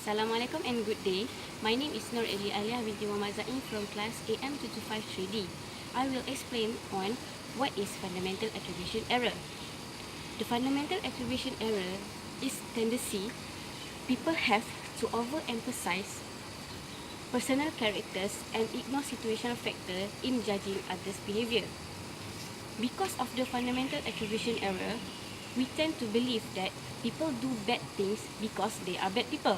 Assalamualaikum and good day. My name is Nur Eli Aliyah binti Muhammad Zain from class AM253D. I will explain on what is fundamental attribution error. The fundamental attribution error is tendency people have to overemphasize personal characters and ignore situational factor in judging others' behavior. Because of the fundamental attribution error, we tend to believe that people do bad things because they are bad people.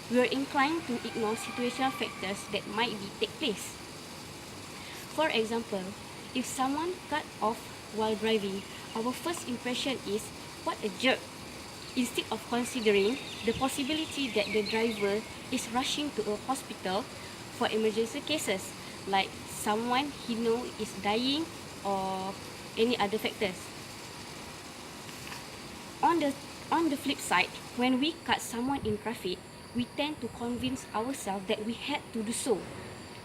We are inclined to ignore situational factors that might take place. For example, if someone cut off while driving, our first impression is, what a jerk, instead of considering the possibility that the driver is rushing to a hospital for emergency cases, like someone he knows is dying or any other factors. On the flip side, when we cut someone in traffic, we tend to convince ourselves that we had to do so.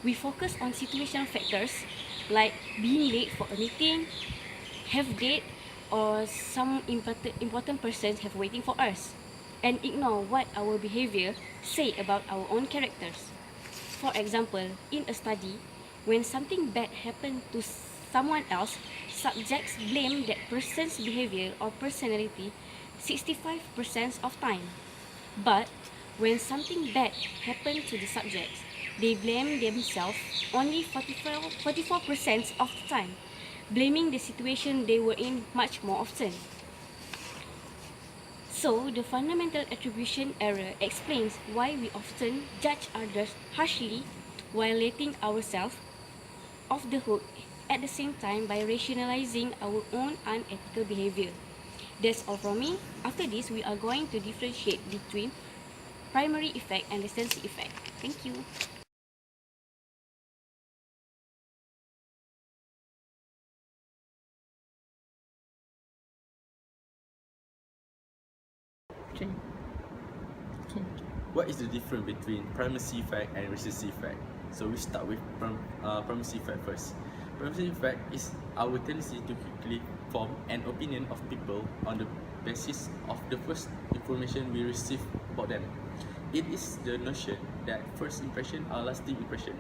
We focus on situational factors like being late for a meeting, have date, or some important persons have waiting for us, and ignore what our behavior say about our own characters. For example, in a study, when something bad happened to someone else, subjects blame that person's behavior or personality 65% of time. But when something bad happened to the subjects, they blame themselves only 44% of the time, blaming the situation they were in much more often. So, the fundamental attribution error explains why we often judge others harshly while letting ourselves off the hook at the same time by rationalizing our own unethical behavior. That's all from me. After this, we are going to differentiate between primary effect and recency effect. Thank you. What is the difference between primacy effect and recency effect? So we start with primacy effect first. Primacy effect is our tendency to quickly form an opinion of people on the basis of the first information we receive about them. It is the notion that first impression are lasting impression.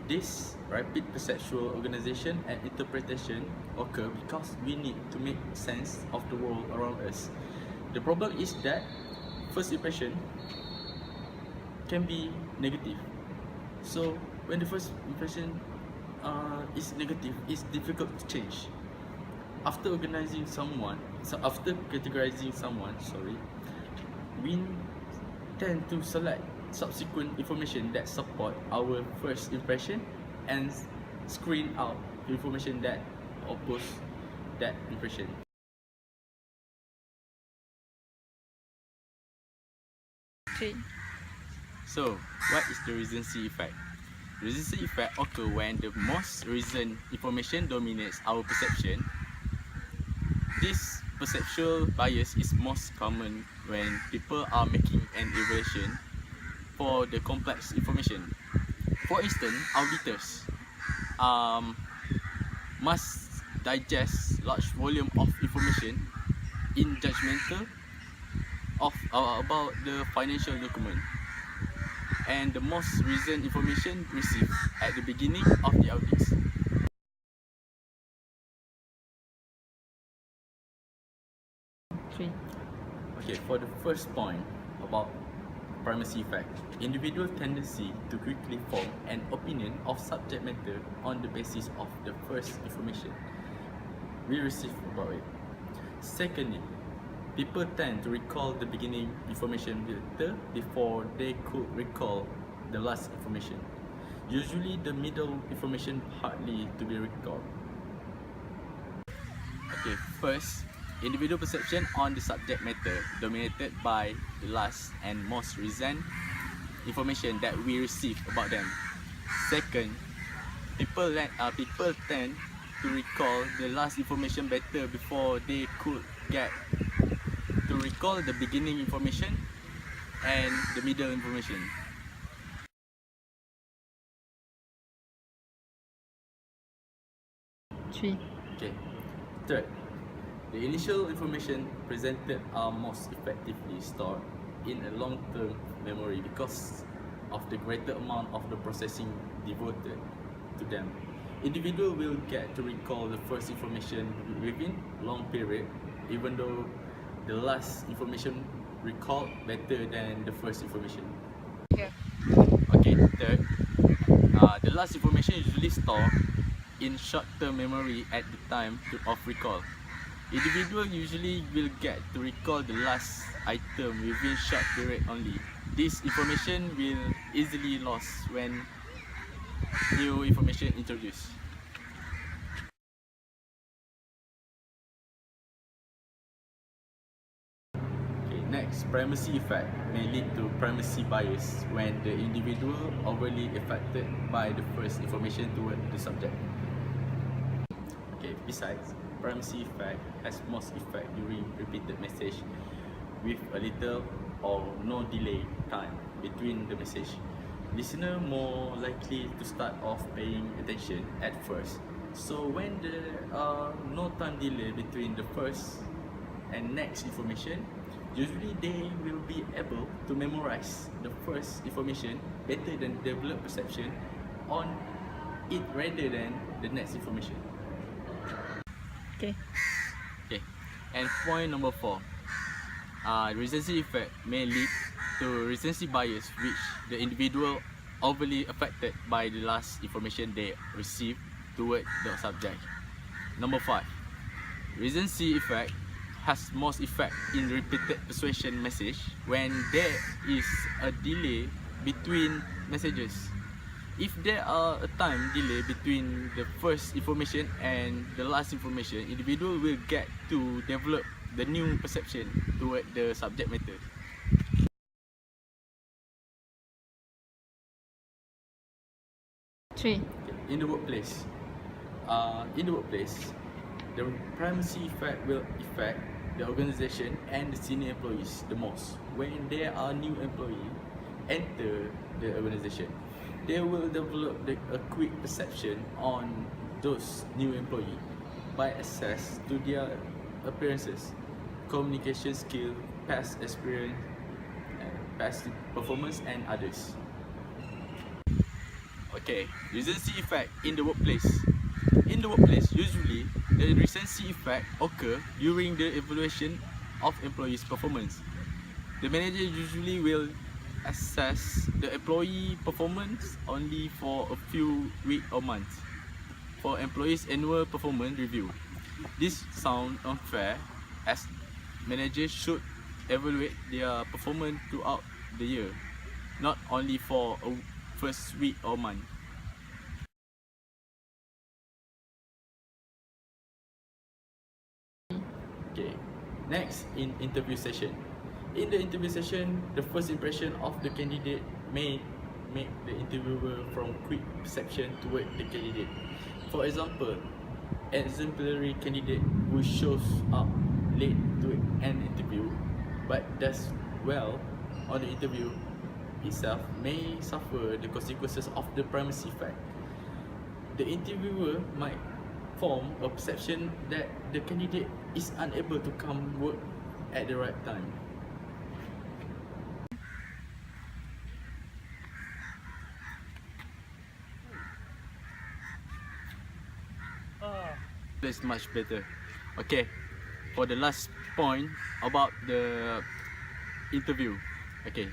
This rapid perceptual organization and interpretation occur because we need to make sense of the world around us. The problem is that first impression can be negative. So when the first impression is negative, it's difficult to change. After categorizing someone, we tend to select subsequent information that support our first impression and screen out information that oppose that impression. So, what is the recency effect? Recency effect occurs when the most recent information dominates our perception. This perceptual bias is most common when people are making an evaluation for the complex information. For instance, auditors must digest large volume of information in judgmental about the financial document and the most recent information received at the beginning of the audits. Okay, for the first point about primacy effect, individual tendency to quickly form an opinion of subject matter on the basis of the first information we receive about it. Secondly, people tend to recall the beginning information better before they could recall the last information. Usually the middle information hardly to be recalled. Okay, first, individual perception on the subject matter dominated by the last and most recent information that we receive about them. Second, people tend to recall the last information better before they could get to recall the beginning information and the middle information. Okay. Third, the initial information presented are most effectively stored in a long-term memory because of the greater amount of the processing devoted to them. Individual will get to recall the first information within long period, even though the last information recalled better than the first information. Yeah. Okay, third, the last information is usually stored in short-term memory at the time of recall. Individual usually will get to recall the last item within short period only. This information will easily lost when new information introduced. Okay, next, primacy effect may lead to primacy bias when the individual overly affected by the first information toward the subject. Okay, besides, primacy effect has most effect during repeated message with a little or no delay time between the message. Listener more likely to start off paying attention at first. So when there are no time delay between the first and next information, usually they will be able to memorize the first information better than develop perception on it rather than the next information. Okay. Okay, and point number 4, recency effect may lead to recency bias, which the individual overly affected by the last information they received toward the subject. Number 5, recency effect has most effect in repeated persuasion message when there is a delay between messages. If there are a time delay between the first information and the last information, individual will get to develop the new perception toward the subject matter. Three. In the workplace, the primacy effect will affect the organization and the senior employees the most. When there are new employees enter the organization, they will develop a quick perception on those new employees by access to their appearances, communication skill, past experience, past performance, and others. Okay, recency effect in the workplace. In the workplace, usually the recency effect occur during the evaluation of employees' performance. The manager usually will assess the employee performance only for a few weeks or months for employees' annual performance review. This sounds unfair as managers should evaluate their performance throughout the year, not only for a first week or month. Okay, next, in interview session. In the interview session, the first impression of the candidate may make the interviewer from quick perception toward the candidate. For example, exemplary candidate who shows up late to an interview but does well on the interview itself may suffer the consequences of the primacy effect. The interviewer might form a perception that the candidate is unable to come work at the right time. That's much better. Okay, for the last point about the interview. Okay,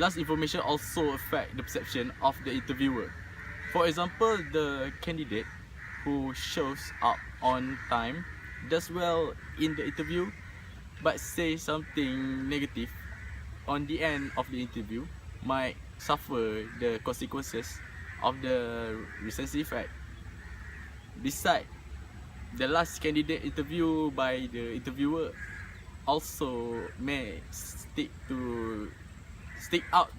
last information also affect the perception of the interviewer. For example, the candidate who shows up on time does well in the interview but say something negative on the end of the interview might suffer the consequences of the recency effect. Besides, the last candidate interviewed by the interviewer also may stick out